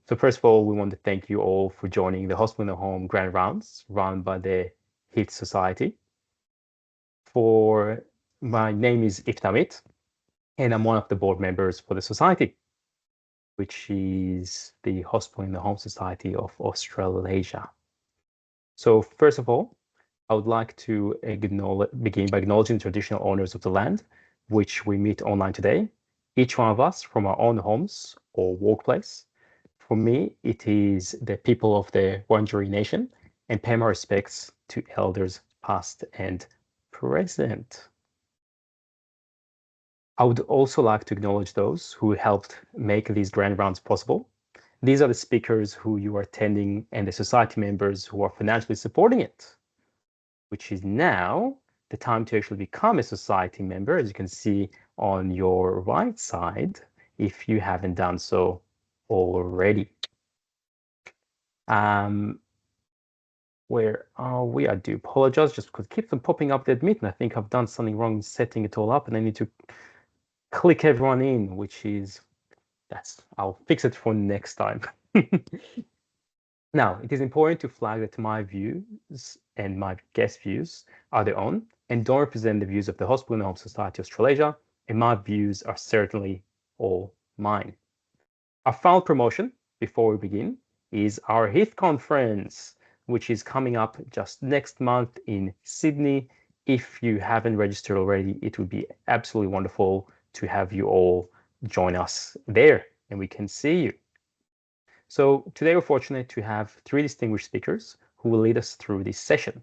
So first of all, we want to thank you all for joining the Hospital in the Home Grand Rounds run by the HITH Society. My name is Tammy, and I'm one of the board members for the society, which is the Hospital in the Home Society of Australasia. So first of all, I would like to begin by acknowledging the traditional owners of the land, which we meet online today, each one of us from our own homes or workplace. For me, it is the people of the Wurundjeri Nation, and pay my respects to elders past and present. I would also like to acknowledge those who helped make these grand rounds possible. These are the speakers who you are attending and the society members who are financially supporting it, which is now the time to actually become a society member, as you can see on your right side, if you haven't done so already. Where are we? I do apologize, just because it keeps on popping up the admit, and I think I've done something wrong in setting it all up, and I need to click everyone in, I'll fix it for next time. Now, it is important to flag that my views and my guest views are their own and don't represent the views of the Hospital and Home Society Australasia, and my views are certainly all mine. Our final promotion before we begin is our HITH conference, which is coming up just next month in Sydney. If you haven't registered already, it would be absolutely wonderful to have you all join us there and we can see you. So today we're fortunate to have three distinguished speakers who will lead us through this session.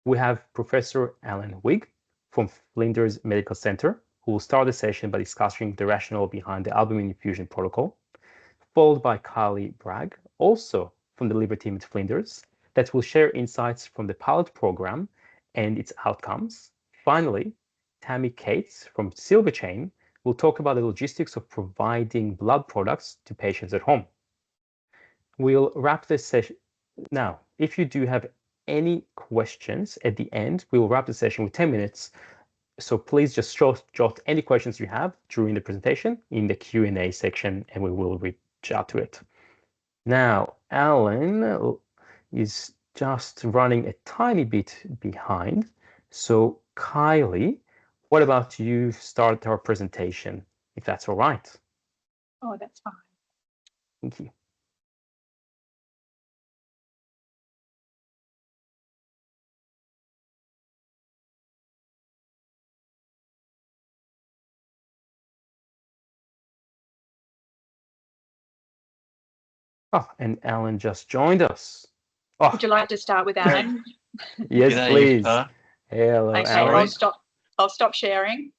We have Professor Alan Wigg from Flinders Medical Centre, who will start the session by discussing the rationale behind the albumin infusion protocol, followed by Kylie Bragg, also from the Liver team at Flinders, that will share insights from the pilot program and its outcomes. Finally, Tammy Cates from Silverchain will talk about the logistics of providing blood products to patients at home. We'll wrap this session. Now, if you do have any questions at the end, we will wrap the session with 10 minutes. So please just jot any questions you have during the presentation in the Q&A section, and we will reach out to it. Now, Alan is just running a tiny bit behind. So Kylie, what about you start our presentation, if that's all right? Oh, that's fine. Thank you. Oh, and Alan just joined us. Oh. Would you like to start with Alan? Yes, please. Hello, okay, Alan. I'll stop sharing.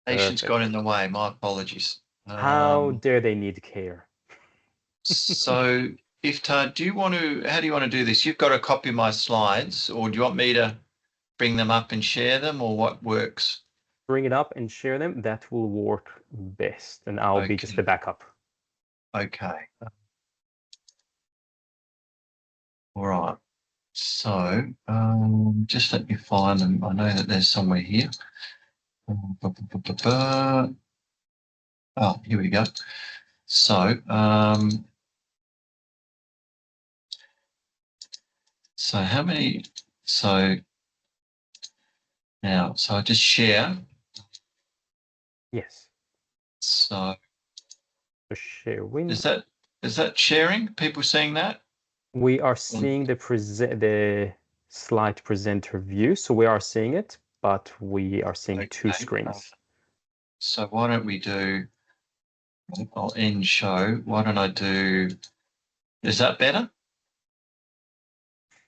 Patients got in the way. My apologies. How dare they need care? So, Iftar, how do you want to do this? You've got a copy of my slides, or do you want me to bring them up and share them, or what works? Bring it up and share them. That will work best, and I'll be just the backup. Okay. All right. So, just let me find them. I know that there's somewhere here. Oh, here we go. So, how many? So now, I just share. Yes. So share window. Is that sharing? People seeing that? We are seeing the slide presenter view, so we are seeing it, but we are seeing two screens. So why don't we do? I'll end show. Why don't I do? Is that better?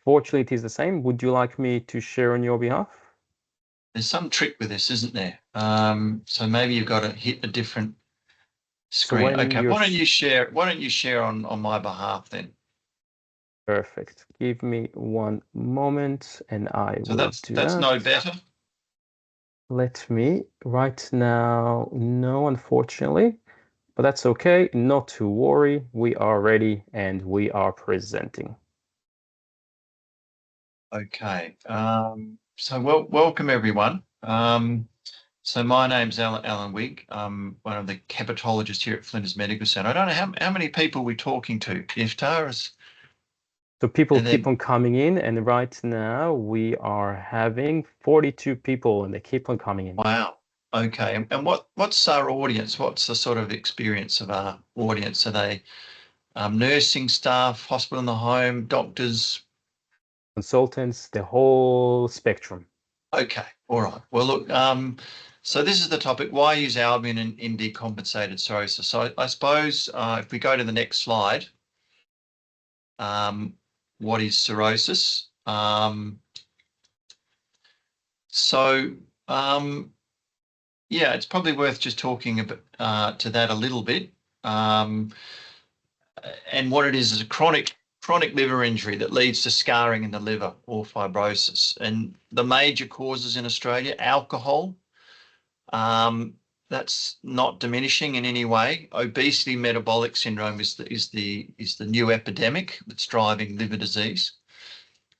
Fortunately, it is the same. Would you like me to share on your behalf? There's some trick with this, isn't there? So maybe you've got to hit a different screen. So okay. Why don't you share? Why don't you share on my behalf then? Perfect. Give me one moment, and I will do that. So that's no better. Let me right now. No, unfortunately, but that's okay. Not to worry. We are ready, and we are presenting. Okay. So welcome everyone. So my name's Alan Wigg. I'm one of the hepatologists here at Flinders Medical Centre. I don't know how many people we're talking to, Iftar. So people keep on coming in, and right now we are having 42 people, and they keep on coming in. Wow. Okay. And what's our audience? What's the sort of experience of our audience? Are they nursing staff, hospital in the home, doctors? Consultants, the whole spectrum. Okay. All right. Well, look, so this is the topic, why use albumin in decompensated cirrhosis? So I suppose if we go to the next slide, what is cirrhosis? Yeah, it's probably worth just talking about to that a little bit. And what it is a chronic liver injury that leads to scarring in the liver or fibrosis. And the major causes in Australia, alcohol, that's not diminishing in any way. Obesity, metabolic syndrome is the new epidemic that's driving liver disease.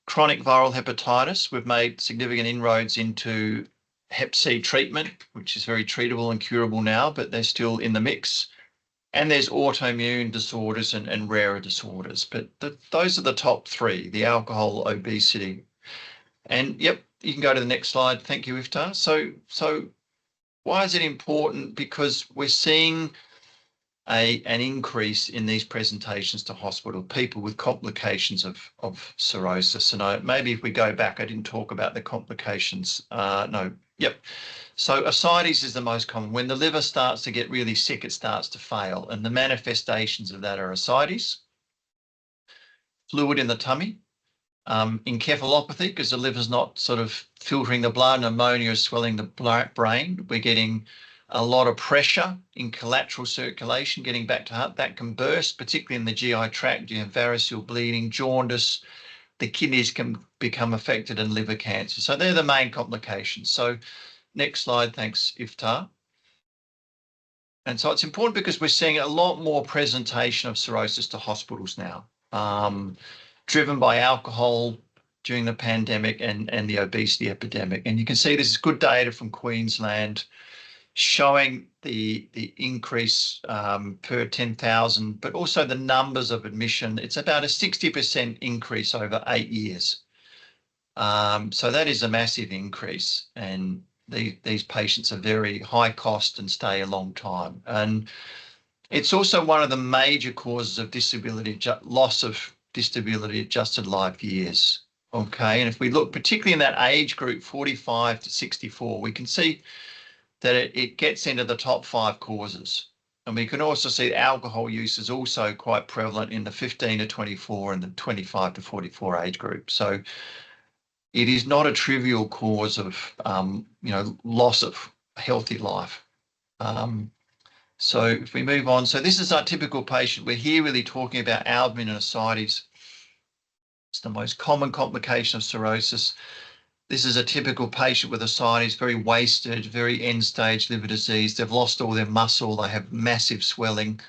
Chronic viral hepatitis, we've made significant inroads into Hep C treatment, which is very treatable and curable now, but they're still in the mix. And there's autoimmune disorders and rarer disorders. But those are the top three, the alcohol, obesity. And yep, you can go to the next slide. Thank you, Iftar. So why is it important? Because we're seeing an increase in these presentations to hospital, people with complications of cirrhosis. And maybe if we go back, I didn't talk about the complications. No, yep. So ascites is the most common. When the liver starts to get really sick, it starts to fail. And the manifestations of that are ascites, fluid in the tummy, encephalopathy, because the liver's not sort of filtering the blood, and ammonia is swelling the brain. We're getting a lot of pressure in collateral circulation, getting back to heart. That can burst, particularly in the GI tract. You have variceal bleeding, jaundice. The kidneys can become affected, and liver cancer. So they're the main complications. So next slide, thanks, Iftar. And so it's important because we're seeing a lot more presentation of cirrhosis to hospitals now, driven by alcohol during the pandemic and the obesity epidemic. And you can see this is good data from Queensland showing the increase per 10,000, but also the numbers of admission. It's about a 60% increase over 8 years. So that is a massive increase, and these patients are very high cost and stay a long time. And it's also one of the major causes of disability, loss of disability adjusted life years. Okay, and if we look particularly in that age group, 45 to 64, we can see that it gets into the top 5 causes. And we can also see alcohol use is also quite prevalent in the 15 to 24 and the 25 to 44 age group. So it is not a trivial cause of, loss of healthy life. So if we move on, so this is our typical patient. We're here really talking about albumin and ascites. It's the most common complication of cirrhosis. This is a typical patient with ascites, very wasted, very end-stage liver disease. They've lost all their muscle. They have massive swelling.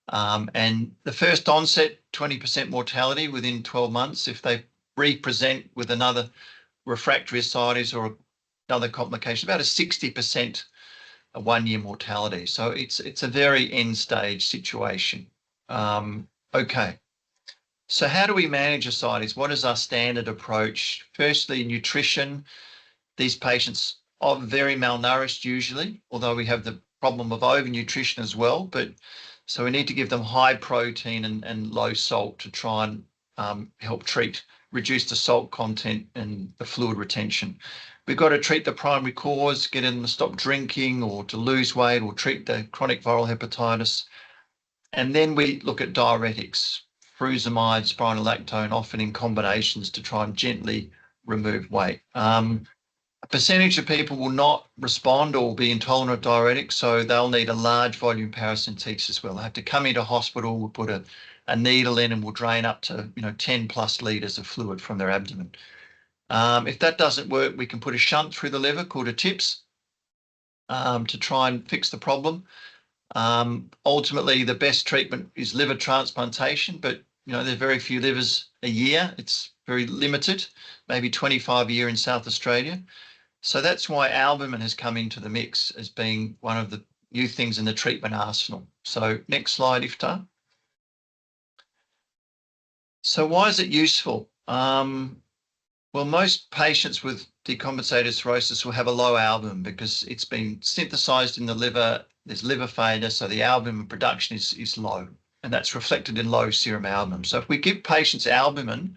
And the first onset, 20% mortality within 12 months. If they re-present with another refractory ascites or another complication, about a 60% a 1-year mortality. So it's a very end-stage situation. Okay. So how do we manage ascites? What is our standard approach? Firstly, nutrition. These patients are very malnourished usually, although we have the problem of overnutrition as well. But so we need to give them high protein and low salt to try and help reduce the salt content and the fluid retention. We've got to treat the primary cause, get them to stop drinking or to lose weight, or treat the chronic viral hepatitis. And then we look at diuretics, furosemide, spironolactone, often in combinations to try and gently remove weight. A percentage of people will not respond or be intolerant of diuretics, so they'll need a large volume paracentesis as well. They have to come into hospital, we'll put a needle in and we'll drain up to 10 plus litres of fluid from their abdomen. If that doesn't work, we can put a shunt through the liver called a TIPS to try and fix the problem. Ultimately, the best treatment is liver transplantation, but there are very few livers a year. It's very limited, maybe 25 a year in South Australia. So that's why albumin has come into the mix as being one of the new things in the treatment arsenal. So next slide, Iftar. So why is it useful? Well, most patients with decompensated cirrhosis will have a low albumin because it's been synthesized in the liver. There's liver failure, so the albumin production is low, and that's reflected in low serum albumin. So if we give patients albumin,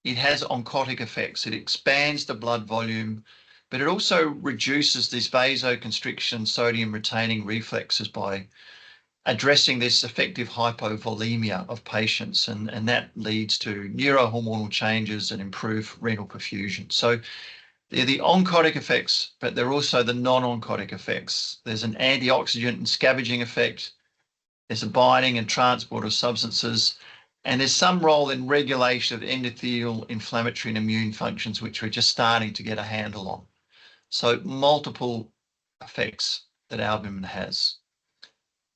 it has oncotic effects. It expands the blood volume, but it also reduces these vasoconstriction sodium retaining reflexes by addressing this effective hypovolemia of patients, and that leads to neurohormonal changes and improved renal perfusion. So they're the oncotic effects, but they're also the non-oncotic effects. There's an antioxidant and scavenging effect. There's a binding and transport of substances, and there's some role in regulation of endothelial, inflammatory and immune functions, which we're just starting to get a handle on. So multiple effects that albumin has.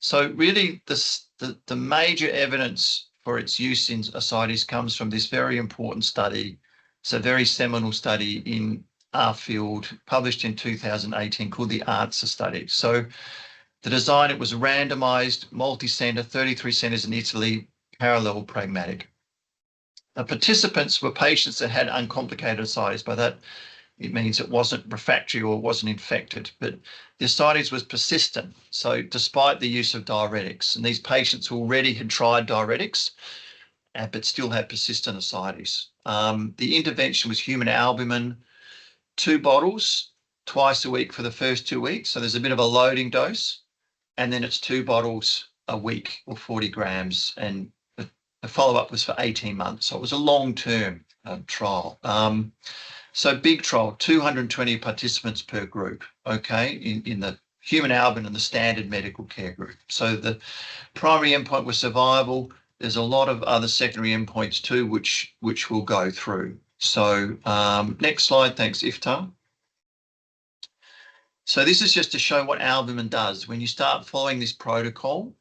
So really the major evidence for its use in ascites comes from this very important study. It's a very seminal study in our field, published in 2018, called the ANSWER study. So the design, it was randomized, multi-center, 33 centers in Italy, parallel pragmatic. The participants were patients that had uncomplicated ascites. By that, it means it wasn't refractory or wasn't infected, but the ascites was persistent. So despite the use of diuretics, and these patients already had tried diuretics, but still had persistent ascites. The intervention was human albumin, 2 bottles twice a week for the first 2 weeks. So there's a bit of a loading dose, and then it's 2 bottles a week or 40 grams. And the follow-up was for 18 months. So it was a long-term trial. So big trial, 220 participants per group, okay, in the human albumin and the standard medical care group. So the primary endpoint was survival. There's a lot of other secondary endpoints too, which we'll go through. So next slide, thanks, Iftar. So this is just to show what albumin does. When you start following this protocol,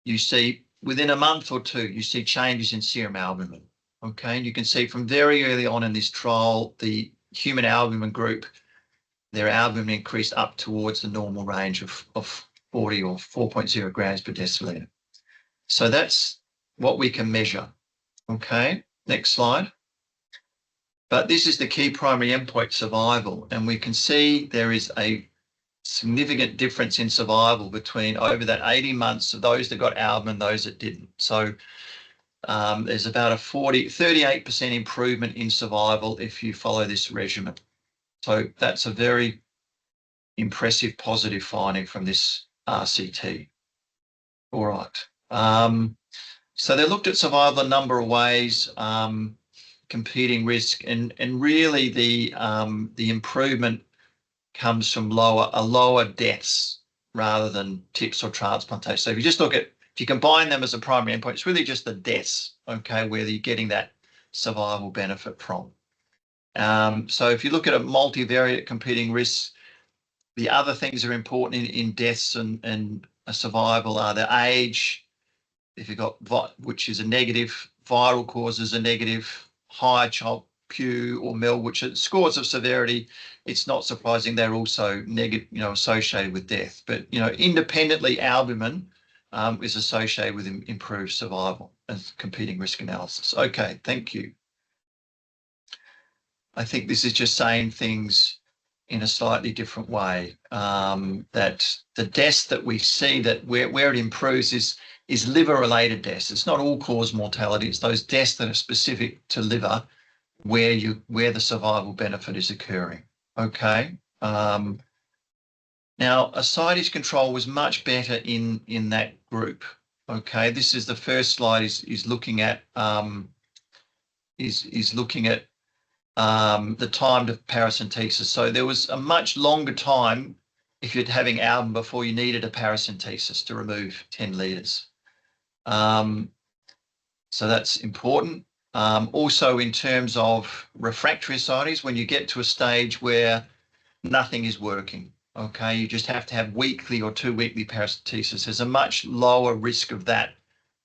you see within a month or two, you see changes in serum albumin. Okay, and you can see from very early on in this trial, the human albumin group, their albumin increased up towards the normal range of 40 or 4.0 grams per deciliter. So that's what we can measure. Okay, next slide. But this is the key primary endpoint, survival, and we can see there is a significant difference in survival between over that 18 months of those that got albumin, those that didn't. So there's about a 38% improvement in survival if you follow this regimen. So that's a very impressive positive finding from this RCT. All right. So they looked at survival a number of ways, competing risk, and really the improvement comes from lower deaths rather than tips or transplantation. So if you just look at, if you combine them as a primary endpoint, it's really just the deaths, okay, where you're getting that survival benefit from. So if you look at a multivariate competing risks, the other things that are important in deaths and survival are the age. If you've got, which is a negative, viral causes a negative, high Child-Pugh or MEL, which are scores of severity, it's not surprising they're also negative, associated with death. But, independently, albumin is associated with improved survival as competing risk analysis. Okay, thank you. I think this is just saying things in a slightly different way, that the deaths that we see, that where it improves is liver-related deaths. It's not all-cause mortality. It's those deaths that are specific to liver where the survival benefit is occurring. Okay. Now, ascites control was much better in that group. Okay, this is the first slide is looking at the time to paracentesis. So there was a much longer time if you're having albumin before you needed a paracentesis to remove 10 litres. So that's important. Also, in terms of refractory ascites, when you get to a stage where nothing is working, okay, you just have to have weekly or 2-weekly paracentesis. There's a much lower risk of that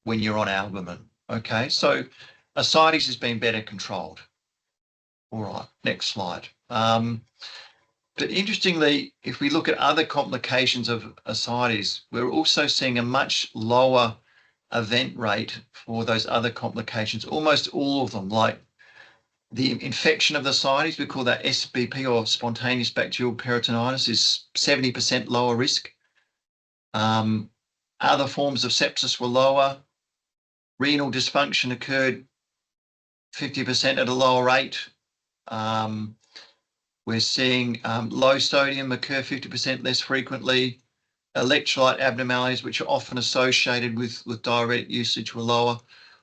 when you're on albumin. Okay, so ascites has been better controlled. All right, next slide. But interestingly, if we look at other complications of ascites, we're also seeing a much lower event rate for those other complications, almost all of them, like the infection of the ascites, we call that SBP or spontaneous bacterial peritonitis, is 70% lower risk. Other forms of sepsis were lower. Renal dysfunction occurred 50% at a lower rate. We're seeing low sodium occur 50% less frequently. Electrolyte abnormalities, which are often associated with diuretic usage, were lower.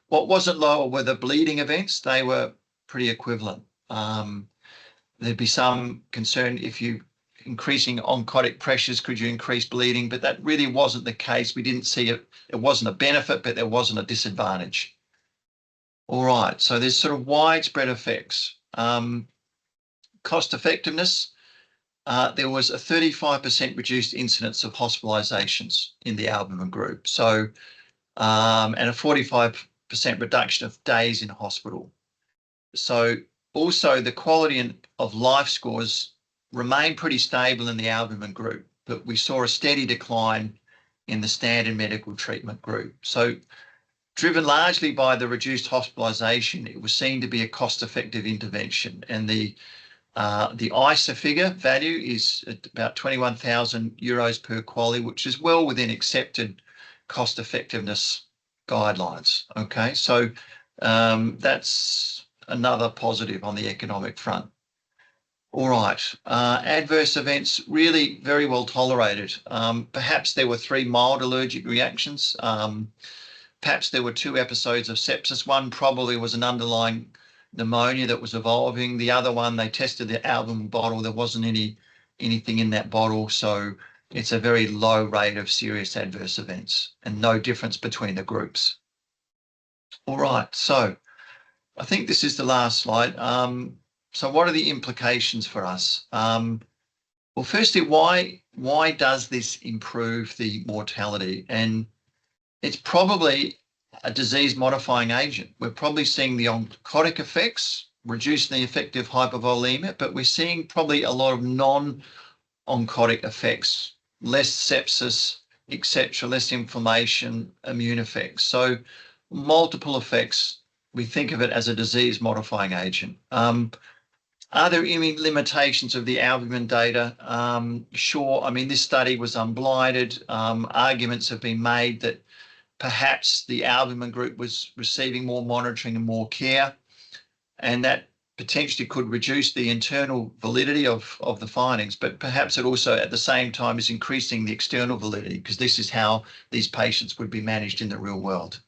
What wasn't lower were the bleeding events. They were pretty equivalent. There'd be some concern if you increasing oncotic pressures, could you increase bleeding? But that really wasn't the case. We didn't see it. It wasn't a benefit, but there wasn't a disadvantage. All right, so there's sort of widespread effects. Cost effectiveness, there was a 35% reduced incidence of hospitalizations in the albumin group. So, and a 45% reduction of days in hospital. So also the quality of life scores remained pretty stable in the albumin group, but we saw a steady decline in the standard medical treatment group. So driven largely by the reduced hospitalisation, it was seen to be a cost-effective intervention. And the ISA figure value is at about 21,000 euros per QALY, which is well within accepted cost-effectiveness guidelines. Okay, so that's another positive on the economic front. All right, adverse events really very well tolerated. Perhaps there were 3 mild allergic reactions. Perhaps there were 2 episodes of sepsis. One probably was an underlying pneumonia that was evolving. The other one, they tested the albumin bottle. There wasn't anything in that bottle. So it's a very low rate of serious adverse events and no difference between the groups. All right, so I think this is the last slide. So what are the implications for us? Well, firstly, why does this improve the mortality? And it's probably a disease-modifying agent. We're probably seeing the oncotic effects, reducing the effective hypovolemia, but we're seeing probably a lot of non-oncotic effects, less sepsis, etc., less inflammation, immune effects. So multiple effects. We think of it as a disease-modifying agent. Are there any limitations of the albumin data? Sure. I mean, this study was unblinded. Arguments have been made that perhaps the albumin group was receiving more monitoring and more care, and that potentially could reduce the internal validity of the findings, but perhaps it also at the same time is increasing the external validity, because this is how these patients would be managed in the real world.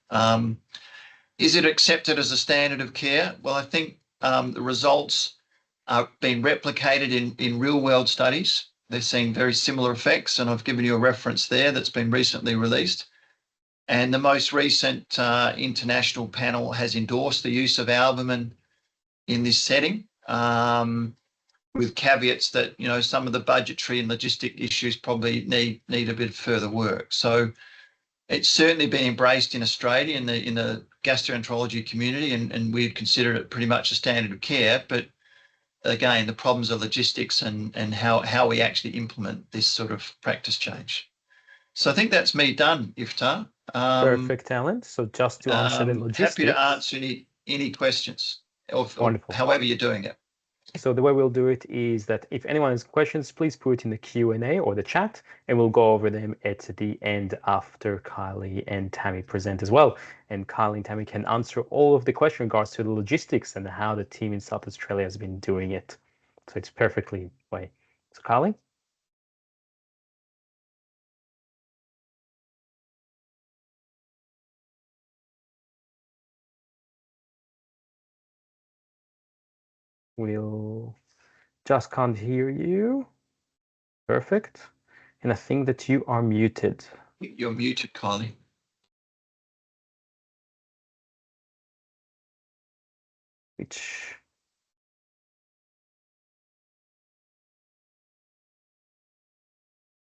Is it accepted as a standard of care? Well, I think the results are being replicated in real world studies. They're seeing very similar effects, and I've given you a reference there that's been recently released. And the most recent international panel has endorsed the use of albumin in this setting, with caveats that, you know, some of the budgetary and logistic issues probably need a bit further work. So it's certainly been embraced in Australia in the gastroenterology community, and we've considered it pretty much a standard of care. But again, the problems of logistics and how we actually implement this sort of practice change. So I think that's me done, Iftar. Perfect, Alan. So just to answer the logistics. Happy to answer any questions, or however you're doing it. So the way we'll do it is that if anyone has questions, please put it in the Q&A or the chat, and we'll go over them at the end after Kylie and Tammy present as well. And Kylie and Tammy can answer all of the questions in regards to the logistics and how the team in South Australia has been doing it. So it's perfectly way. So Kylie? We'll just can't hear you. Perfect. And I think that you are muted. You're muted, Kylie. Which...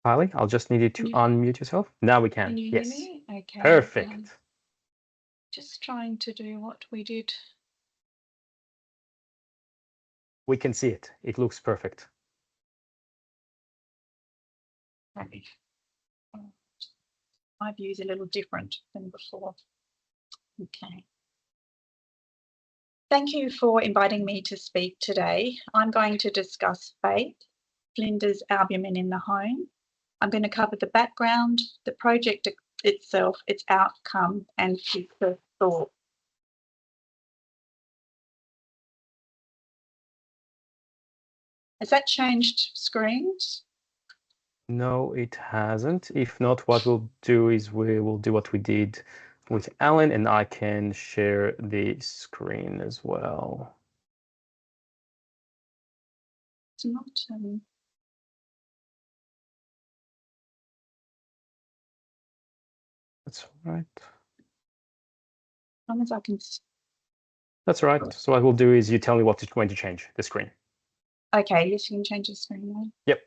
Kylie, I'll just need you to unmute yourself. Now we can. Can you hear me? Okay. Perfect. Just trying to do what we did. We can see it. It looks perfect. Okay. My view is a little different than before. Okay. Thank you for inviting me to speak today. I'm going to discuss FAITH, Flinders Albumin in the Home. I'm going to cover the background, the project itself, its outcome, and future thought. Has that changed screens? No, it hasn't. If not, what we'll do is we will do what we did with Alan, and I can share the screen as well. It's not. That's all right. As long as I can. That's all right. So what we'll do is you tell me what is going to change the screen. Okay, yes, you can change the screen now. Yep.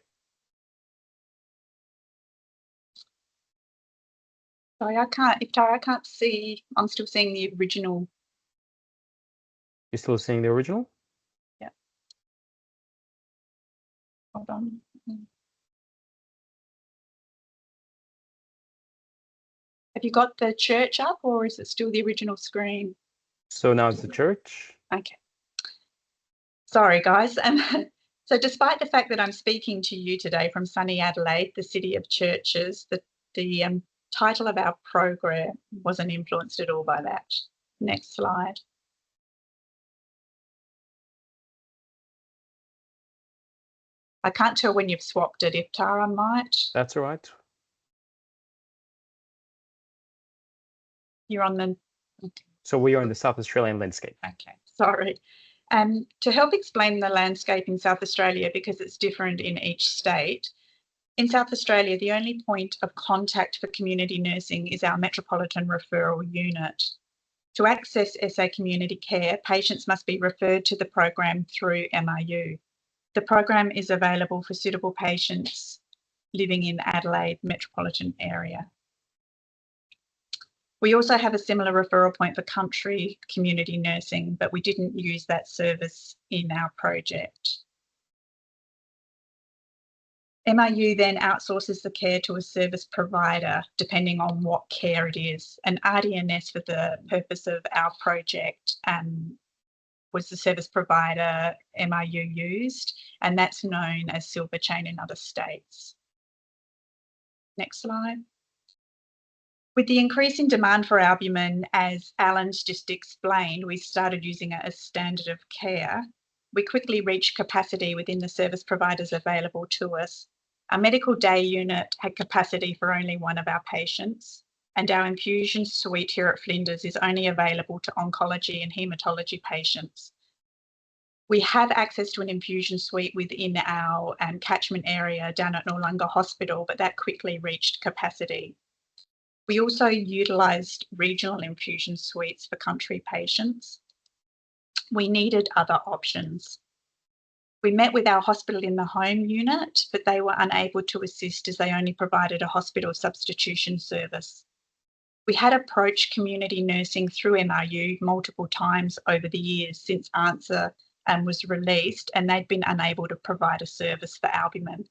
Sorry, I can't. If Tara, I can't see. I'm still seeing the original. You're still seeing the original? Yeah. Hold on. Have you got the church up, or is it still the original screen? So now it's the church. Okay. Sorry, guys. So despite the fact that I'm speaking to you today from sunny Adelaide, the city of churches, the title of our program wasn't influenced at all by that. Next slide. I can't tell when you've swapped it. If Tara might. That's all right. You're on the. So we are in the South Australian landscape. Okay, sorry. To help explain the landscape in South Australia, because it's different in each state, in South Australia, the only point of contact for community nursing is our Metropolitan Referral Unit. To access SA Community Care, patients must be referred to the program through MRU. The program is available for suitable patients living in Adelaide metropolitan area. We also have a similar referral point for country community nursing, but we didn't use that service in our project. MRU then outsources the care to a service provider, depending on what care it is. And RDNS, for the purpose of our project, was the service provider MRU used, and that's known as Silverchain in other states. Next slide. With the increase in demand for albumin, as Alan's just explained, we started using it as standard of care. We quickly reached capacity within the service providers available to us. Our medical day unit had capacity for only one of our patients, and our infusion suite here at Flinders is only available to oncology and haematology patients. We have access to an infusion suite within our catchment area down at Noarlunga Hospital, but that quickly reached capacity. We also utilised regional infusion suites for country patients. We needed other options. We met with our hospital in the home unit, but they were unable to assist as they only provided a hospital substitution service. We had approached community nursing through MRU multiple times over the years since Answer was released, and they'd been unable to provide a service for albumin.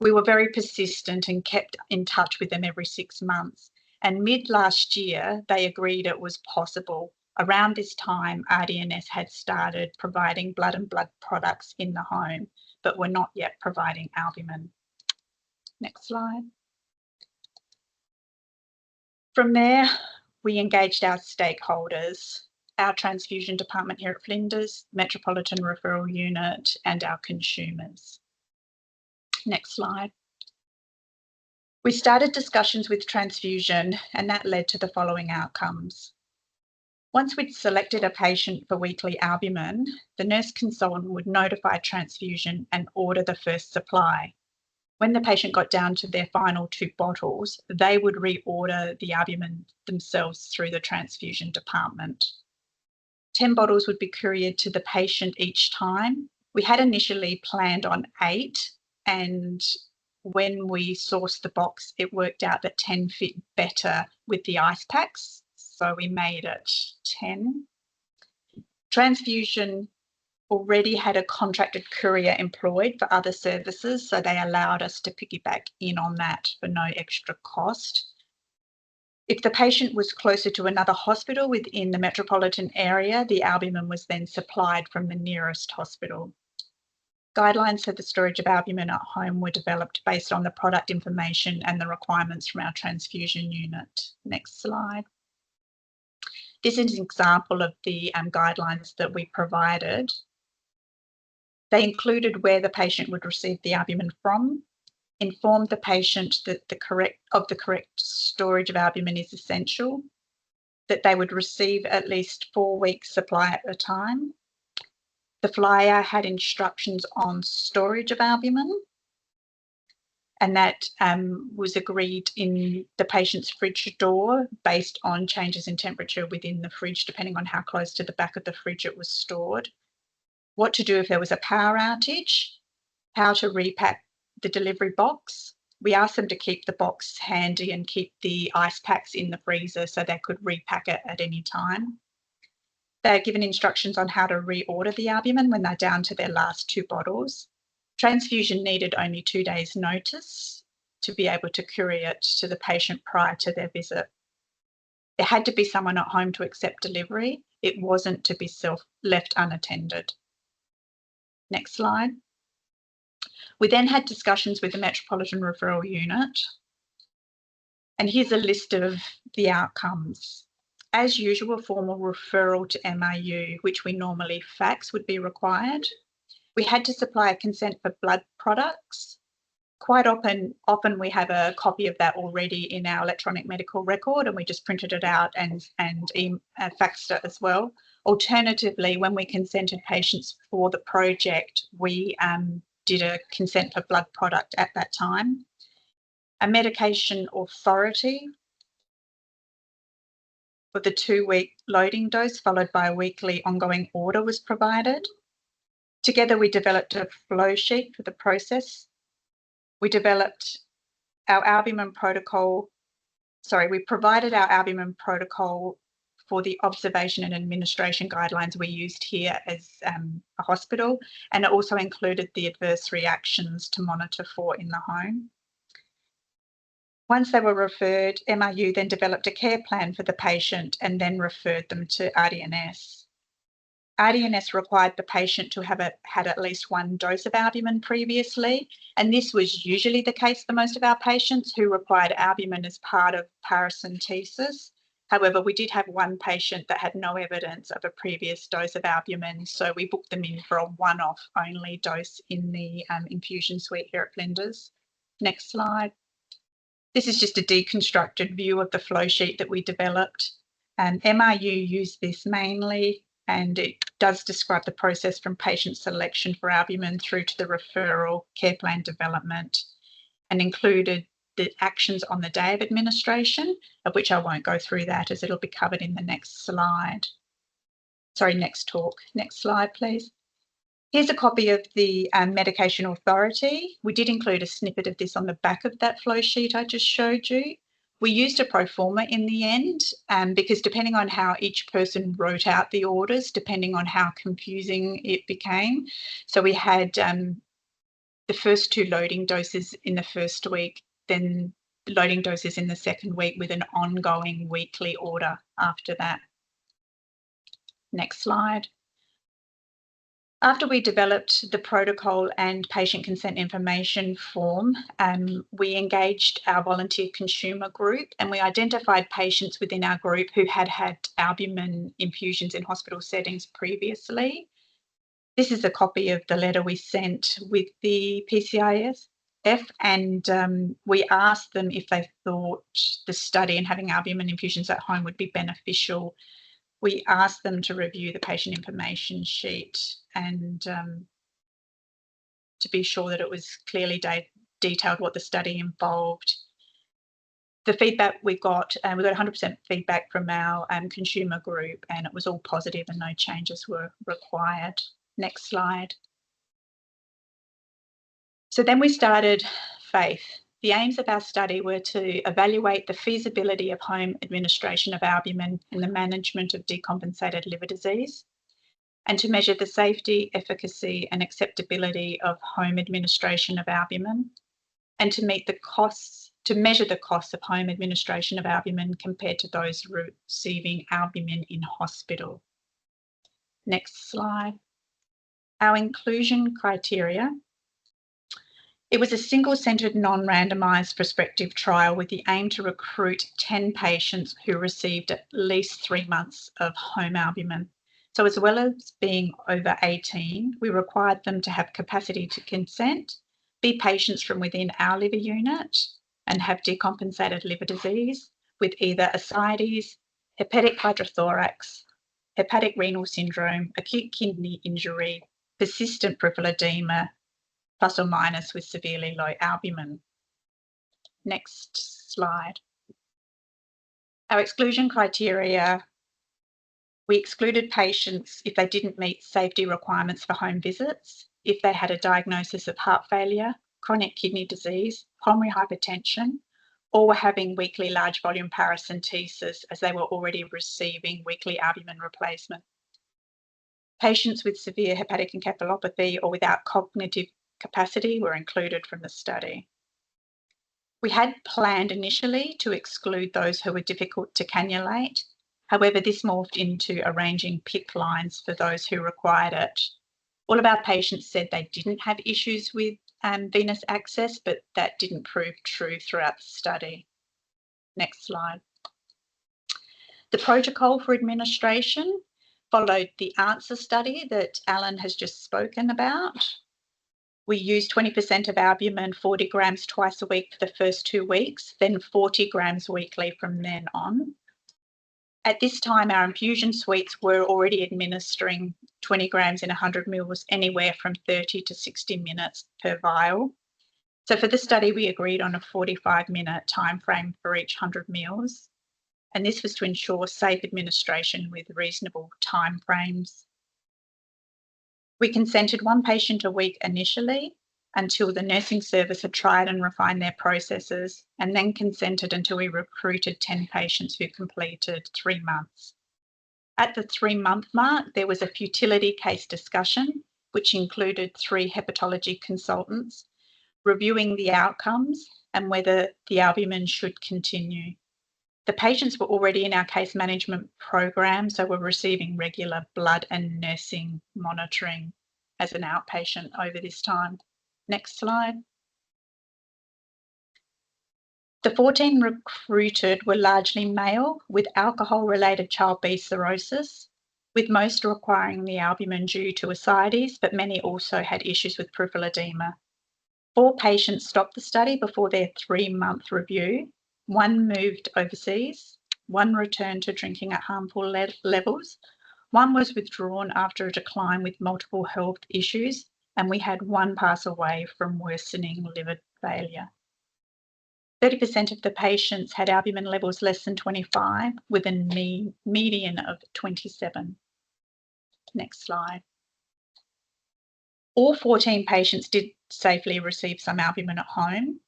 We were very persistent and kept in touch with them every 6 months. And mid last year, they agreed it was possible. Around this time, RDNS had started providing blood and blood products in the home, but were not yet providing albumin. Next slide. From there, we engaged our stakeholders, our transfusion department here at Flinders, Metropolitan Referral Unit, and our consumers. Next slide. We started discussions with transfusion, and that led to the following outcomes. Once we'd selected a patient for weekly albumin, the nurse consultant would notify transfusion and order the first supply. When the patient got down to their final 2 bottles, they would reorder the albumin themselves through the transfusion department. 10 bottles would be couriered to the patient each time. We had initially planned on 8, and when we sourced the box, it worked out that 10 fit better with the ice packs, so we made it 10. Transfusion already had a contracted courier employed for other services, so they allowed us to piggyback in on that for no extra cost. If the patient was closer to another hospital within the metropolitan area, the albumin was then supplied from the nearest hospital. Guidelines for the storage of albumin at home were developed based on the product information and the requirements from our transfusion unit. Next slide. This is an example of the guidelines that we provided. They included where the patient would receive the albumin from, informed the patient that the correct storage of albumin is essential, that they would receive at least 4 weeks supply at a time. The flyer had instructions on storage of albumin, and that was agreed in the patient's fridge door based on changes in temperature within the fridge, depending on how close to the back of the fridge it was stored. What to do if there was a power outage, how to repack the delivery box. We asked them to keep the box handy and keep the ice packs in the freezer so they could repack it at any time. They're given instructions on how to reorder the albumin when they're down to their last 2 bottles. Transfusion needed only 2 days' notice to be able to courier it to the patient prior to their visit. There had to be someone at home to accept delivery. It wasn't to be left unattended. Next slide. We then had discussions with the Metropolitan Referral Unit, and here's a list of the outcomes. As usual, formal referral to MIU, which we normally fax, would be required. We had to supply a consent for blood products. Quite often we have a copy of that already in our electronic medical record, and we just printed it out and faxed it as well. Alternatively, when we consented patients for the project, we did a consent for blood product at that time. A medication authority for the 2-week loading dose, followed by a weekly ongoing order, was provided. Together, we developed a flow sheet for the process. We developed our albumin protocol. We provided our albumin protocol for the observation and administration guidelines we used here as a hospital, and it also included the adverse reactions to monitor for in the home. Once they were referred, MRU then developed a care plan for the patient and then referred them to RDNS. RDNS required the patient to have had at least 1 dose of albumin previously, and this was usually the case for most of our patients who required albumin as part of paracentesis. However, we did have 1 patient that had no evidence of a previous dose of albumin, so we booked them in for a one-off only dose in the infusion suite here at Flinders. Next slide. This is just a deconstructed view of the flow sheet that we developed. MRU used this mainly, and it does describe the process from patient selection for albumin through to the referral, care plan development, and included the actions on the day of administration, of which I won't go through that as it'll be covered in the next slide. Sorry, next talk. Next slide, please. Here's a copy of the medication authority. We did include a snippet of this on the back of that flow sheet I just showed you. We used a pro forma in the end because depending on how each person wrote out the orders, depending on how confusing it became. So we had the first 2 loading doses in the first week, then loading doses in the second week with an ongoing weekly order after that. Next slide. After we developed the protocol and patient consent information form, we engaged our volunteer consumer group, and we identified patients within our group who had had albumin infusions in hospital settings previously. This is a copy of the letter we sent with the PCISF, and we asked them if they thought the study and having albumin infusions at home would be beneficial. We asked them to review the patient information sheet and to be sure that it was clearly detailed what the study involved. The feedback we got 100% feedback from our consumer group, and it was all positive and no changes were required. Next slide. So then we started FAITH. The aims of our study were to evaluate the feasibility of home administration of albumin in the management of decompensated liver disease. and to measure the safety, efficacy and acceptability of home administration of albumin, and to measure the costs of home administration of albumin compared to those receiving albumin in hospital. Next slide. Our inclusion criteria. It was a single-centred, non-randomised prospective trial with the aim to recruit 10 patients who received at least 3 months of home albumin. So as well as being over 18, we required them to have capacity to consent, be patients from within our liver unit and have decompensated liver disease with either ascites, hepatic hydrothorax, hepatic renal syndrome, acute kidney injury, persistent peripheral edema, plus or minus with severely low albumin. Next slide. Our exclusion criteria, we excluded patients if they didn't meet safety requirements for home visits, if they had a diagnosis of heart failure, chronic kidney disease, pulmonary hypertension, or were having weekly large volume paracentesis as they were already receiving weekly albumin replacement. Patients with severe hepatic encephalopathy or without cognitive capacity were included from the study. We had planned initially to exclude those who were difficult to cannulate. However, this morphed into arranging PICC lines for those who required it. All of our patients said they didn't have issues with venous access, but that didn't prove true throughout the study. Next slide. The protocol for administration followed the ANSWER study that Alan has just spoken about. We used 20% of albumin, 40 grams twice a week for the first 2 weeks, then 40 grams weekly from then on. At this time, our infusion suites were already administering 20 grams in 100 mils, anywhere from 30 to 60 minutes per vial. So for the study, we agreed on a 45-minute time frame for each 100 mils. And this was to ensure safe administration with reasonable time frames. We consented 1 patient a week initially until the nursing service had tried and refined their processes, and then consented until we recruited 10 patients who completed 3 months. At the 3-month mark, there was a futility case discussion, which included 3 hepatology consultants reviewing the outcomes and whether the albumin should continue. The patients were already in our case management program, so were receiving regular blood and nursing monitoring as an outpatient over this time. Next slide. The 14 recruited were largely male with alcohol-related child B cirrhosis, with most requiring the albumin due to ascites, but many also had issues with peripheral edema. 4 patients stopped the study before their 3-month review. 1 moved overseas, 1 returned to drinking at harmful levels, 1 was withdrawn after a decline with multiple health issues, and we had 1 pass away from worsening liver failure. 30% of the patients had albumin levels less than 25, with a median of 27. Next slide. All 14 patients did safely receive some albumin at home.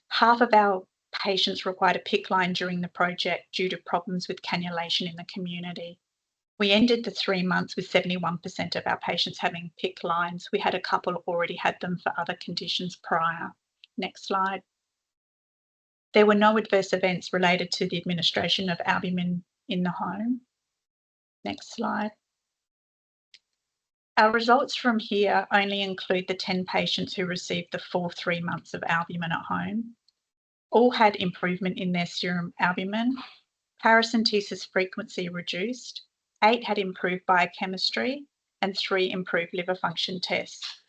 Half of our patients required a PICC line during the project due to problems with cannulation in the community. We ended the 3 months with 71% of our patients having PICC lines. We had a couple already had them for other conditions prior. Next slide. There were no adverse events related to the administration of albumin in the home. Next slide. Our results from here only include the 10 patients who received the full 3 months of albumin at home. All had improvement in their serum albumin, paracentesis frequency reduced, 8 had improved biochemistry, and 3 improved liver function tests.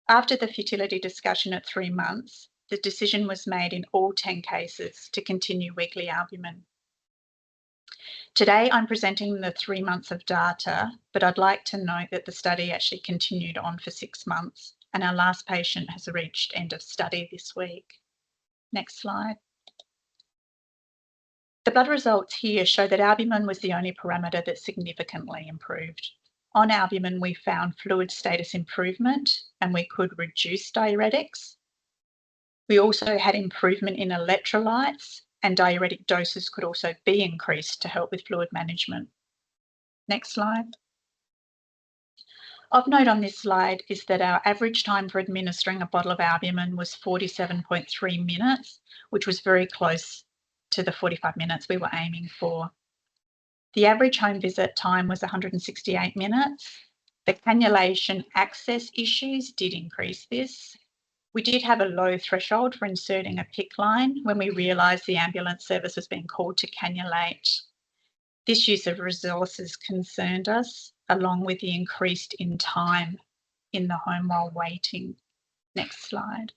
After the futility discussion at 3 months, the decision was made in all 10 cases to continue weekly albumin. Today, I'm presenting the 3 months of data, but I'd like to note that the study actually continued on for 6 months, and our last patient has reached end of study this week. Next slide. The blood results here show that albumin was the only parameter that significantly improved. On albumin, we found fluid status improvement and we could reduce diuretics. We also had improvement in electrolytes, and diuretic doses could also be increased to help with fluid management. Next slide. Of note on this slide is that our average time for administering a bottle of albumin was 47.3 minutes, which was very close to the 45 minutes we were aiming for. The average home visit time was 168 minutes. The cannulation access issues did increase this. We did have a low threshold for inserting a PICC line when we realised the ambulance service was being called to cannulate. This use of resources concerned us, along with the increased in time in the home while waiting. Next slide.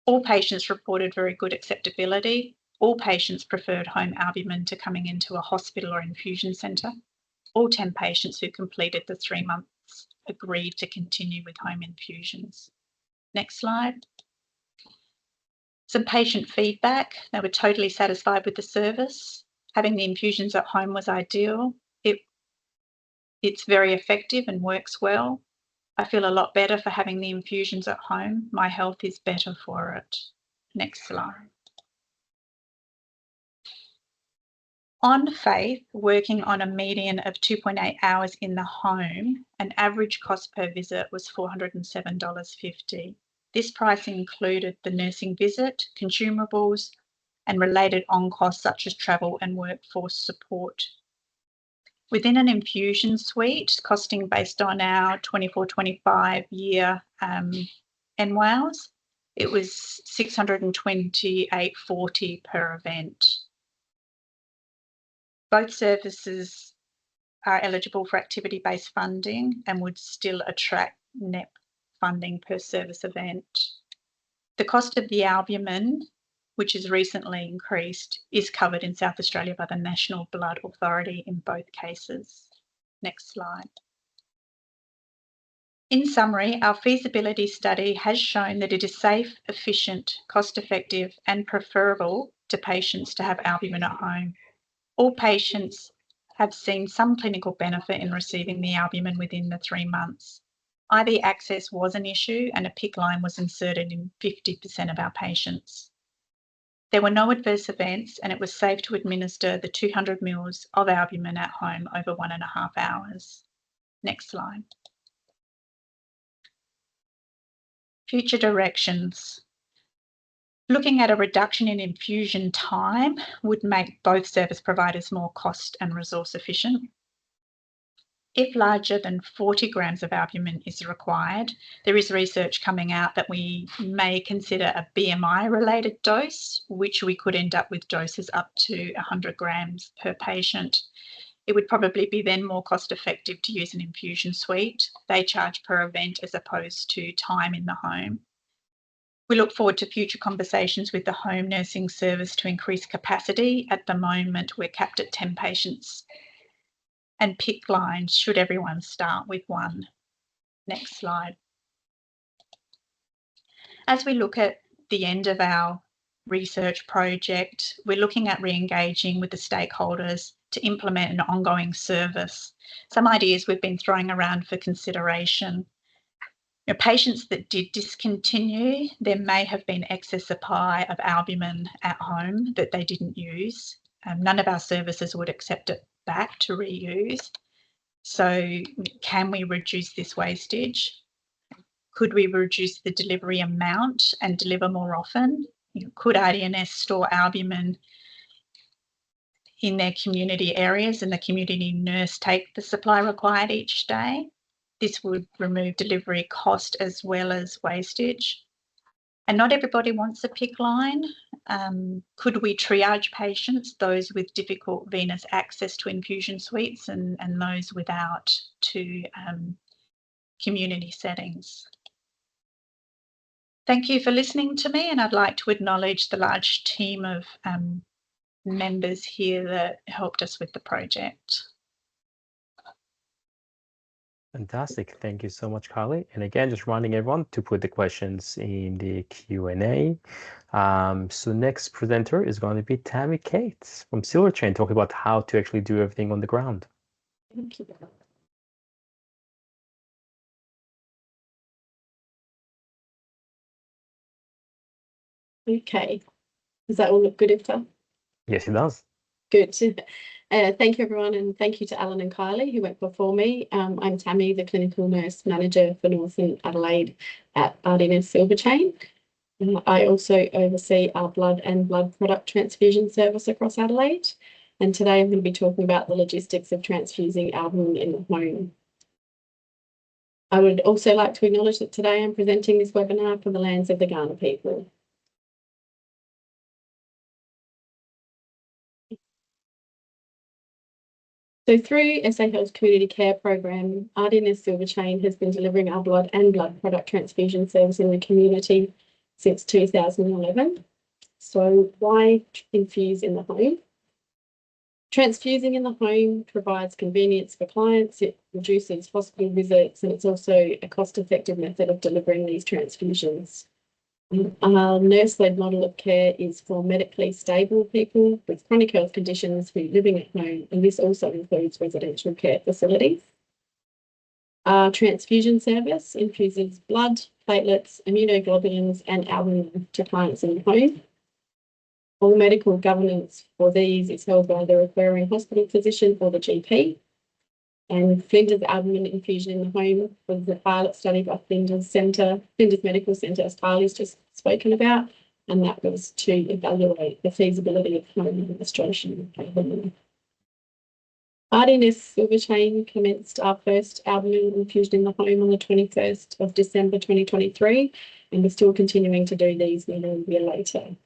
All patients reported very good acceptability. All patients preferred home albumin to coming into a hospital or infusion centre. All 10 patients who completed the 3 months agreed to continue with home infusions. Next slide. Some patient feedback. They were totally satisfied with the service. Having the infusions at home was ideal. It's very effective and works well. I feel a lot better for having the infusions at home. My health is better for it. Next slide. On FAITH, working on a median of 2.8 hours in the home, an average cost per visit was $407.50. This price included the nursing visit, consumables, and related on-costs such as travel and workforce support. Within an infusion suite, costing based on our 24-25 year NWOWs, it was $628.40 per event. Both services are eligible for activity-based funding and would still attract net funding per service event. The cost of the albumin, which has recently increased, is covered in South Australia by the National Blood Authority in both cases. Next slide. In summary, our feasibility study has shown that it is safe, efficient, cost-effective and preferable to patients to have albumin at home. All patients have seen some clinical benefit in receiving the albumin within the 3 months. IV access was an issue and a PICC line was inserted in 50% of our patients. There were no adverse events and it was safe to administer the 200 ml of albumin at home over 1.5 hours. Next slide. Future directions. Looking at a reduction in infusion time would make both service providers more cost and resource efficient. If larger than 40 grams of albumin is required, there is research coming out that we may consider a BMI-related dose, which we could end up with doses up to 100 grams per patient. It would probably be then more cost-effective to use an infusion suite. They charge per event as opposed to time in the home. We look forward to future conversations with the home nursing service to increase capacity. At the moment, we're capped at 10 patients. And PICC lines, should everyone start with one. Next slide. As we look at the end of our research project, we're looking at re-engaging with the stakeholders to implement an ongoing service. Some ideas we've been throwing around for consideration. Patients that did discontinue, there may have been excess supply of albumin at home that they didn't use. None of our services would accept it back to reuse. So can we reduce this wastage? Could we reduce the delivery amount and deliver more often? Could RDNS store albumin in their community areas and the community nurse take the supply required each day? This would remove delivery cost as well as wastage. And not everybody wants a PICC line. Could we triage patients, those with difficult venous access to infusion suites and those without, to community settings? Thank you for listening to me, and I'd like to acknowledge the large team of members here that helped us with the project. Fantastic. Thank you so much, Kylie. And again, just reminding everyone to put the questions in the Q&A. So next presenter is going to be Tammy Cates from Silverchain, talking about how to actually do everything on the ground. Thank you. Okay. Does that all look good, Ita? Yes, it does. Good. Thank you, everyone, and thank you to Alan and Kylie who went before me. I'm Tammy, the Clinical Nurse Manager for Northern Adelaide at RDNS Silverchain. I also oversee our blood and blood product transfusion service across Adelaide. And today I'm going to be talking about the logistics of transfusing albumin in the home. I would also like to acknowledge that today I'm presenting this webinar from the lands of the Kaurna people. So through SA Health's Community Care Program, RDNS Silverchain has been delivering our blood and blood product transfusion service in the community since 2011. So why infuse in the home? Transfusing in the home provides convenience for clients, it reduces hospital visits, and it's also a cost-effective method of delivering these transfusions. Our nurse-led model of care is for medically stable people with chronic health conditions who are living at home, and this also includes residential care facilities. Our transfusion service infuses blood, platelets, immunoglobulins, and albumin to clients in the home. All medical governance for these is held by the referring hospital physician or the GP. And Flinders albumin infusion in the home was a pilot study by Flinders Medical Centre, as Kylie's just spoken about, and that was to evaluate the feasibility of home administration of albumin. RDNS Silverchain commenced our first albumin infusion in the home on the 21st of December 2023, and we're still continuing to do these nearly a year later.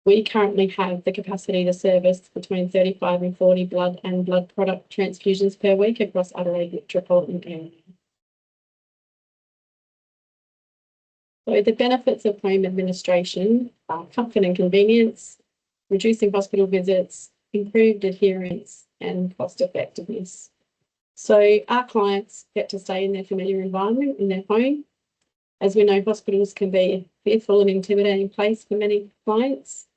We currently have the capacity to service between 35 and 40 blood and blood product transfusions per week across Adelaide metropolitan area. So the benefits of home administration are comfort and convenience, reducing hospital visits, improved adherence, and cost effectiveness. So our clients get to stay in their familiar environment in their home. As we know, hospitals can be a fearful and intimidating place for many clients.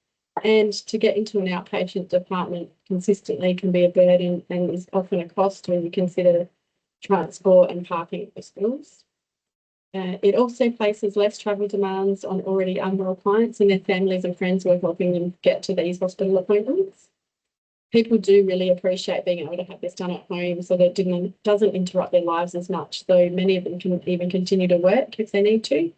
And to get into an outpatient department consistently can be a burden and is often a cost when you consider transport and parking at hospitals. It also places less travel demands on already unwell clients and their families and friends who are helping them get to these hospital appointments. People do really appreciate being able to have this done at home so that it doesn't interrupt their lives as much, though many of them can even continue to work if they need to.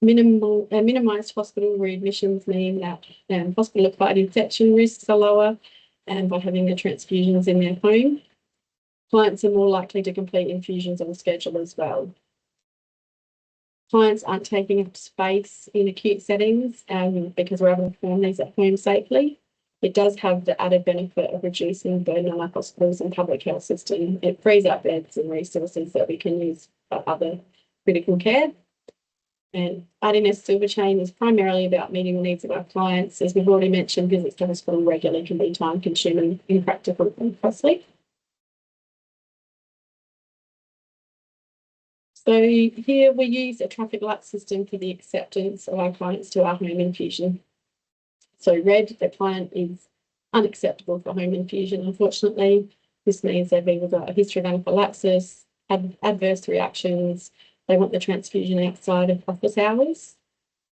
Minimised hospital readmissions mean that hospital-acquired infection risks are lower, and by having the transfusions in their home, clients are more likely to complete infusions on schedule as well. Clients aren't taking up space in acute settings because we're able to perform these at home safely. It does have the added benefit of reducing burden on our hospitals and public health system. It frees up beds and resources that we can use for other critical care. And RDNS Silverchain is primarily about meeting the needs of our clients. As we've already mentioned, visits to hospital regularly can be time-consuming, impractical and costly. So here we use a traffic light system for the acceptance of our clients to our home infusion. So red, the client is unacceptable for home infusion, unfortunately. This means they've either got a history of anaphylaxis, adverse reactions, they want the transfusion outside of office hours.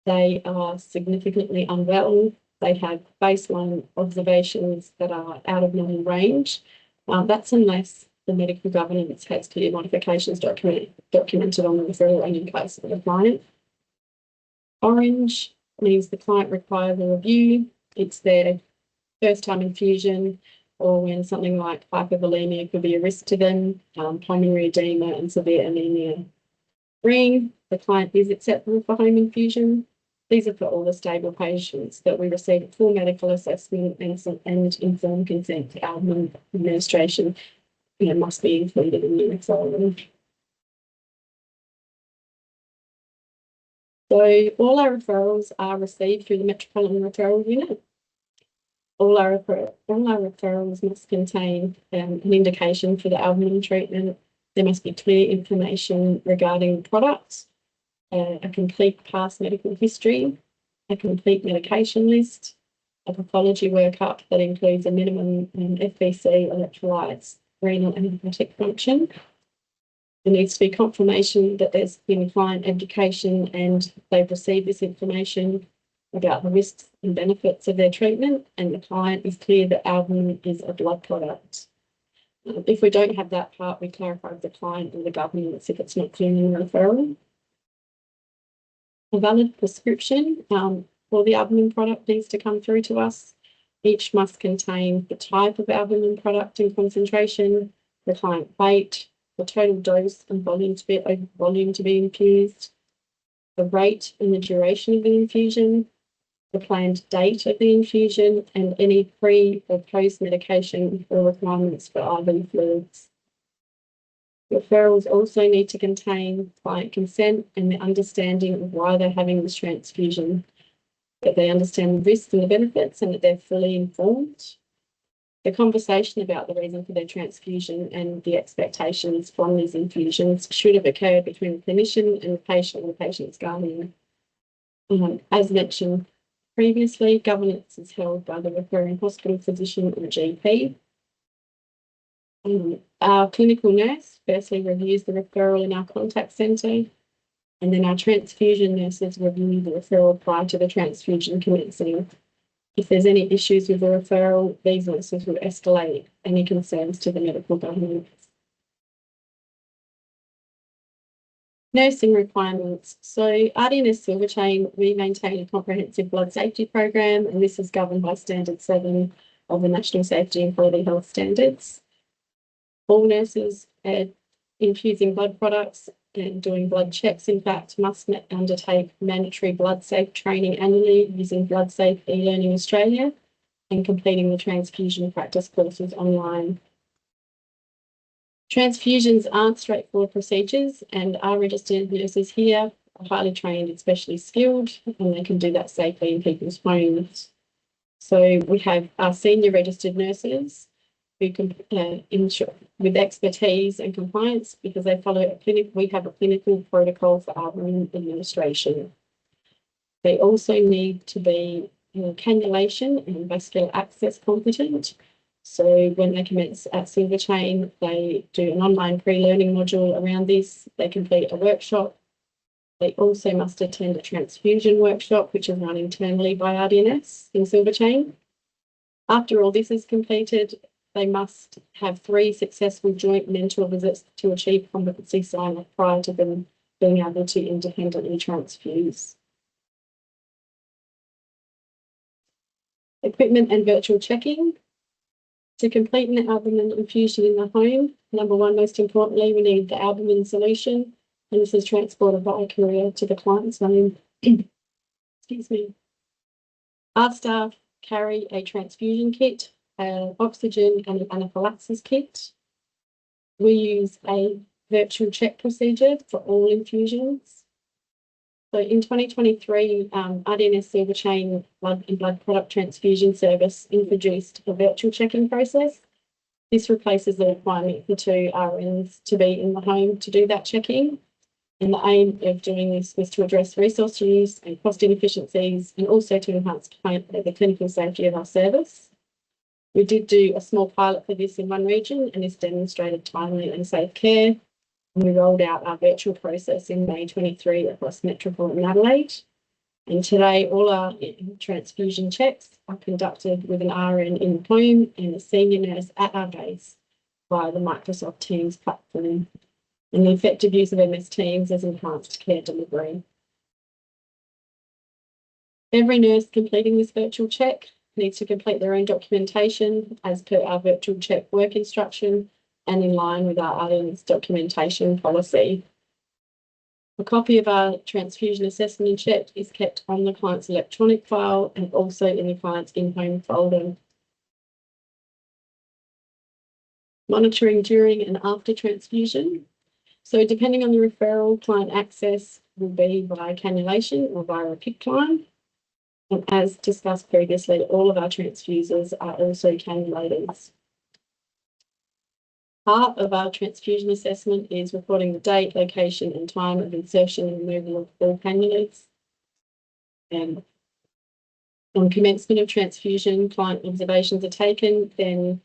They are significantly unwell. They have baseline observations that are out of normal range. That's unless the medical governance has clear modifications documented on the referral and in place for the client. Orange means the client requires a review. It's their first time infusion, or when something like hypovolemia could be a risk to them, pulmonary edema and severe anemia. Green, the client is acceptable for home infusion. These are for all the stable patients that we receive a full medical assessment and informed consent to albumin administration must be included in the referral. So all our referrals are received through the Metropolitan Referral Unit. All our referrals must contain an indication for the albumin treatment. There must be clear information regarding the products, a complete past medical history, a complete medication list, a pathology workup that includes a minimum FVC, electrolytes, renal and hepatic function. There needs to be confirmation that there's been client education and they've received this information. about the risks and benefits of their treatment, and the client is clear that albumin is a blood product. If we don't have that part, we clarify with the client and the government if it's not clear in the referral. A valid prescription for the albumin product needs to come through to us. Each must contain the type of albumin product and concentration, the client weight, the total dose and volume to be infused, the rate and the duration of the infusion, the planned date of the infusion, and any pre or post medication or requirements for IV fluids. Referrals also need to contain client consent and the understanding of why they're having this transfusion, that they understand the risks and the benefits and that they're fully informed. The conversation about the reason for their transfusion and the expectations from these infusions should have occurred between the clinician and the patient or the patient's guardian. As mentioned previously, governance is held by the referring hospital physician or GP. Our clinical nurse firstly reviews the referral in our contact centre, and then our transfusion nurses review the referral prior to the transfusion commencing. If there's any issues with the referral, these nurses will escalate any concerns to the medical governance. Nursing requirements. So RDNS Silverchain, we maintain a comprehensive blood safety program, and this is governed by Standard 7 of the National Safety and Quality Health Standards. All nurses infusing blood products and doing blood checks, in fact, must undertake mandatory blood safe training annually using Blood Safe e-Learning Australia and completing the transfusion practice courses online. Transfusions aren't straightforward procedures, and our registered nurses here are highly trained and specially skilled, and they can do that safely in people's homes. So we have our senior registered nurses who can ensure with expertise and compliance, because they follow a clinic. We have a clinical protocol for albumin administration. They also need to be cannulation and vascular access competent. So when they commence at Silverchain, they do an online pre-learning module around this. They complete a workshop. They also must attend a transfusion workshop, which is run internally by RDNS in Silverchain. After all this is completed, they must have 3 successful joint mentor visits to achieve competency sign-off prior to them being able to independently transfuse. Equipment and virtual checking. To complete an albumin infusion in the home, number 1, most importantly, we need the albumin solution, and this is transported by courier to the client's home. Excuse me. Our staff carry a transfusion kit, oxygen and an anaphylaxis kit. We use a virtual check procedure for all infusions. So in 2023, RDNS Silverchain Blood and Blood Product Transfusion Service introduced a virtual checking process. This replaces the requirement for 2 RNs to be in the home to do that checking. And the aim of doing this was to address resource use and cost inefficiencies, and also to enhance the clinical safety of our service. We did do a small pilot for this in one region, and this demonstrated timely and safe care. And we rolled out our virtual process in May 23 across Metropolitan Adelaide. And today, all our transfusion checks are conducted with an RN in the home and a senior nurse at our base via the Microsoft Teams platform. And the effective use of MS Teams has enhanced care delivery. Every nurse completing this virtual check needs to complete their own documentation as per our virtual check work instruction and in line with our RDNS documentation policy. A copy of our transfusion assessment check is kept on the client's electronic file and also in the client's in-home folder. Monitoring during and after transfusion. So depending on the referral, client access will be via cannulation or via a PICC line. And as discussed previously, all of our transfusers are also cannulators. Part of our transfusion assessment is recording the date, location and time of insertion and removal of all cannulas. And on commencement of transfusion, client observations are taken, then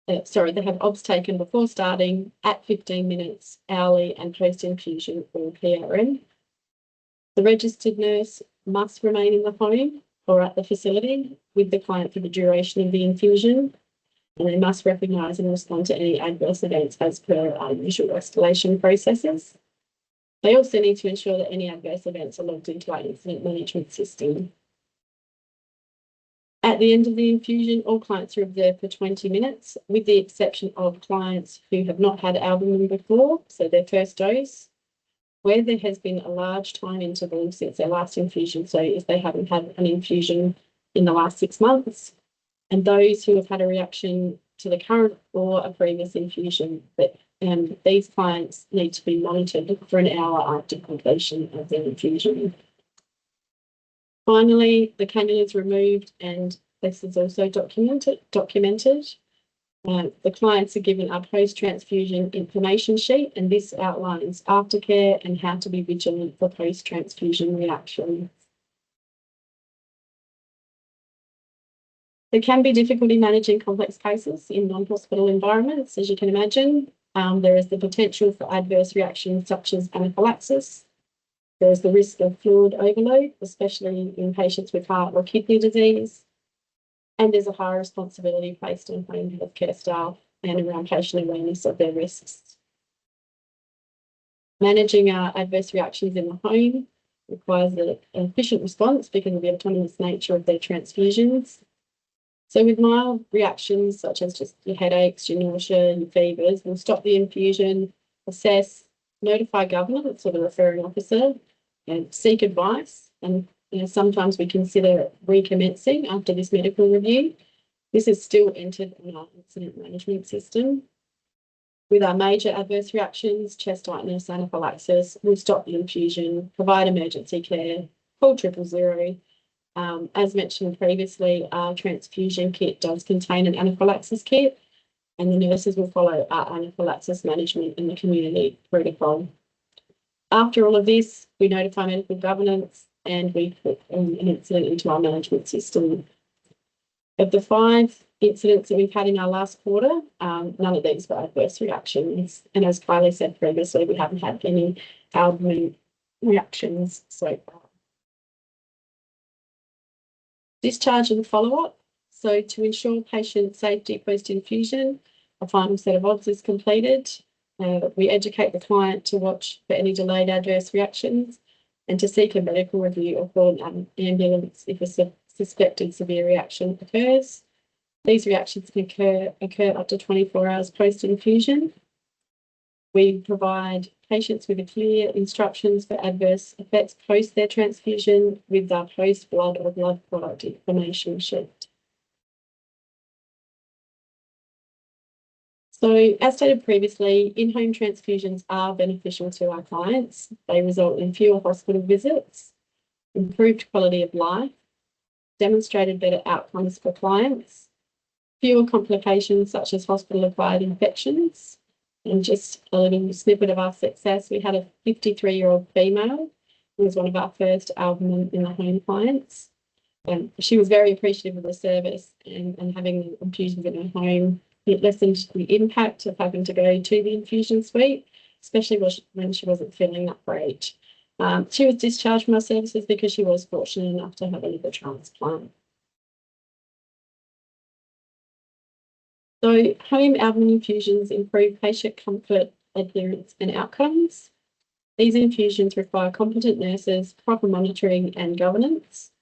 they have obs taken before starting, at 15 minutes, hourly and post-infusion or PRN. The registered nurse must remain in the home or at the facility with the client for the duration of the infusion, and they must recognise and respond to any adverse events as per usual escalation processes. They also need to ensure that any adverse events are logged into our incident management system. At the end of the infusion, all clients are observed for 20 minutes, with the exception of clients who have not had albumin before, so their first dose, where there has been a large time interval since their last infusion, so if they haven't had an infusion in the last 6 months, and those who have had a reaction to the current or a previous infusion. But these clients need to be monitored for an hour after completion of their infusion. Finally, the cannula is removed, and this is also documented. The clients are given a post-transfusion information sheet, and this outlines aftercare and how to be vigilant for post-transfusion reactions. There can be difficulty managing complex cases in non-hospital environments, as you can imagine. There is the potential for adverse reactions such as anaphylaxis. There is the risk of fluid overload, especially in patients with heart or kidney disease. And there's a high responsibility placed on home healthcare staff and around patient awareness of their risks. Managing our adverse reactions in the home requires an efficient response because of the autonomous nature of their transfusions. So with mild reactions such as just your headaches, your nausea, your fevers, we'll stop the infusion, assess, notify governance or the referring officer, and seek advice. And sometimes we consider recommencing after this medical review. This is still entered in our incident management system. With our major adverse reactions, chest tightness, anaphylaxis, we'll stop the infusion, provide emergency care, call 000. As mentioned previously, our transfusion kit does contain an anaphylaxis kit, and the nurses will follow our anaphylaxis management in the community protocol. After all of this, we notify medical governance and we put an incident into our management system. Of the 5 incidents that we've had in our last quarter, none of these were adverse reactions. And as Kylie said previously, we haven't had any albumin reactions so far. Discharge and follow-up. So to ensure patient safety post-infusion, a final set of odds is completed. We educate the client to watch for any delayed adverse reactions and to seek a medical review or call an ambulance if a suspected severe reaction occurs. These reactions can occur up to 24 hours post-infusion. We provide patients with clear instructions for adverse effects post their transfusion with our post-blood or blood product information sheet. So, as stated previously, in-home transfusions are beneficial to our clients. They result in fewer hospital visits, improved quality of life, demonstrated better outcomes for clients, fewer complications such as hospital-acquired infections. And just a little snippet of our success, we had a 53-year-old female who was one of our first albumin in the home clients. And she was very appreciative of the service and having the infusions in her home. It lessened the impact of having to go to the infusion suite, especially when she wasn't feeling that great. She was discharged from our services because she was fortunate enough to have a liver transplant. So home albumin infusions improve patient comfort, adherence and outcomes. These infusions require competent nurses, proper monitoring and governance.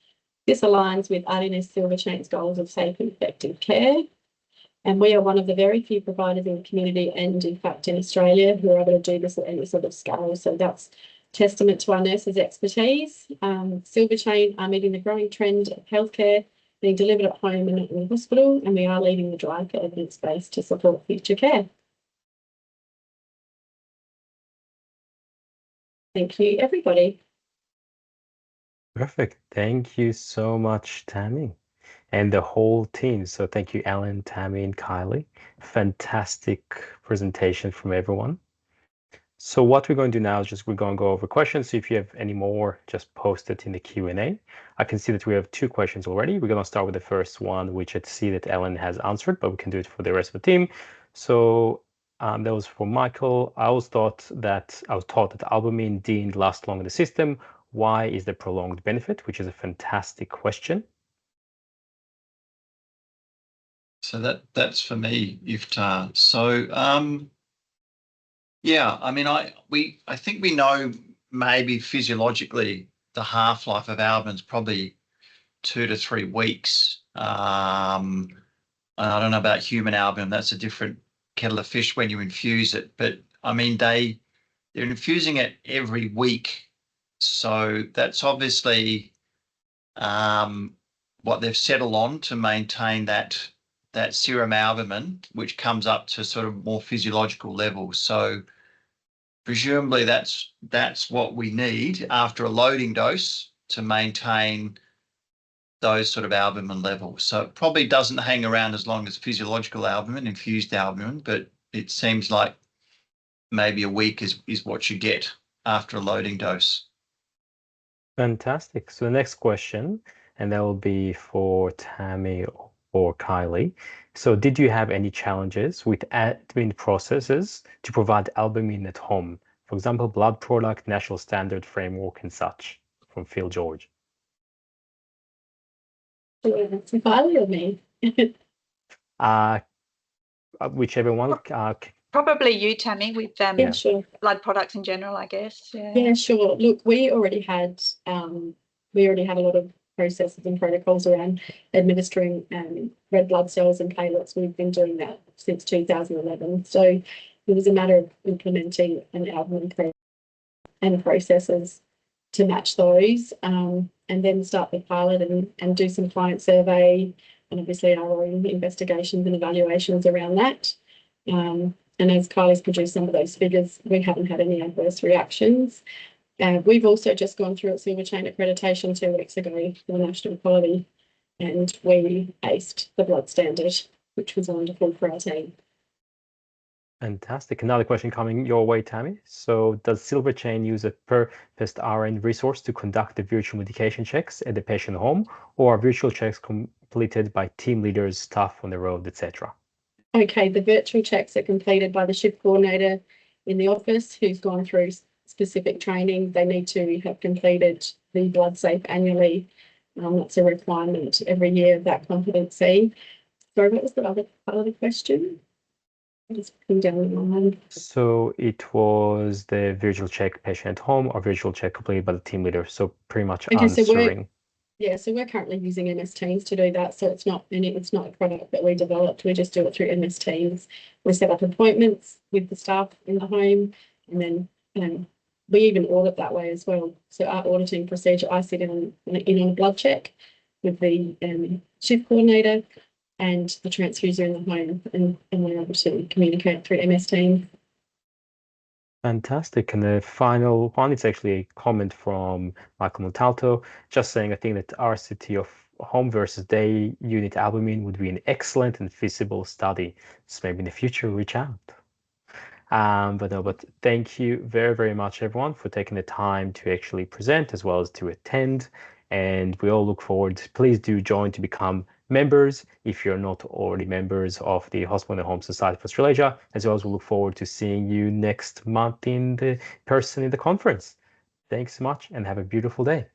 This aligns with RDNS Silverchain's goals of safe and effective care. And we are one of the very few providers in the community and, in fact, in Australia who are able to do this at any sort of scale. So that's testament to our nurses' expertise. Silverchain are meeting the growing trend of healthcare being delivered at home and not in the hospital, and we are leading the drive for evidence-based to support future care. Thank you, everybody. Perfect. Thank you so much, Tammy, and the whole team. So thank you, Ellen, Tammy, and Kylie. Fantastic presentation from everyone. So what we're going to do now is we're going to go over questions. So if you have any more, just post it in the Q&A. I can see that we have 2 questions already. We're going to start with the first one, which I see that Ellen has answered, but we can do it for the rest of the team. So that was for Michael. I was taught that albumin didn't last long in the system. why is the prolonged benefit, which is a fantastic question. So that's for me, Iftar. So yeah, I mean, I think we know maybe physiologically the half-life of albumin is probably 2 to 3 weeks. I don't know about human albumin. That's a different kettle of fish when you infuse it. But I mean, they're infusing it every week. So that's obviously what they've settled on to maintain that serum albumin, which comes up to sort of more physiological levels. So presumably that's what we need after a loading dose to maintain those sort of albumin levels. So it probably doesn't hang around as long as physiological albumin, infused albumin, but it seems like maybe a week is what you get after a loading dose. Fantastic. So the next question, and that will be for Tammy or Kylie. So did you have any challenges with admin processes to provide albumin at home? For example, blood product, national standard framework and such, from Phil George. It's Kylie or me? Whichever one. Probably you, Tammy, with Yeah, sure. blood products in general, I guess. Yeah, sure. Look, we already had a lot of processes and protocols around administering red blood cells and platelets. We've been doing that since 2011. So it was a matter of implementing an albumin program and processes to match those, and then start the pilot and do some client survey and obviously our own investigations and evaluations around that. And as Kylie's produced some of those figures, we haven't had any adverse reactions. We've also just gone through a Silverchain accreditation 2 weeks ago for the national quality, and we aced the blood standard, which was wonderful for our team. Fantastic. Another question coming your way, Tammy. So does Silverchain use a purposed RN resource to conduct the virtual medication checks at the patient home, or are virtual checks completed by team leaders, staff on the road, etc.? Okay, the virtual checks are completed by the shift coordinator in the office who's gone through specific training. They need to have completed the blood safe annually. That's a requirement every year of that competency. Sorry, what was the other part of the question? I'm just putting down the line. So it was the virtual check patient at home or virtual check completed by the team leader. So pretty much Okay, answering. So we're currently using MS Teams to do that. So it's not a product that we developed. We just do it through MS Teams. We set up appointments with the staff in the home, and then we even audit that way as well. So our auditing procedure, I sit in on a blood check with the shift coordinator and the transfuser in the home, and we're able to communicate through MS Teams. Fantastic. And the final one, it's actually a comment from Michael Montalto, just saying, I think that RCT of home versus day unit albumin would be an excellent and feasible study. So maybe in the future, reach out. But thank you very, very much, everyone, for taking the time to actually present as well as to attend. And we all look forward. Please do join to become members if you're not already members of the Hospital and Home Society of Australasia, as well as we look forward to seeing you next month in person in the conference. Thanks so much and have a beautiful day.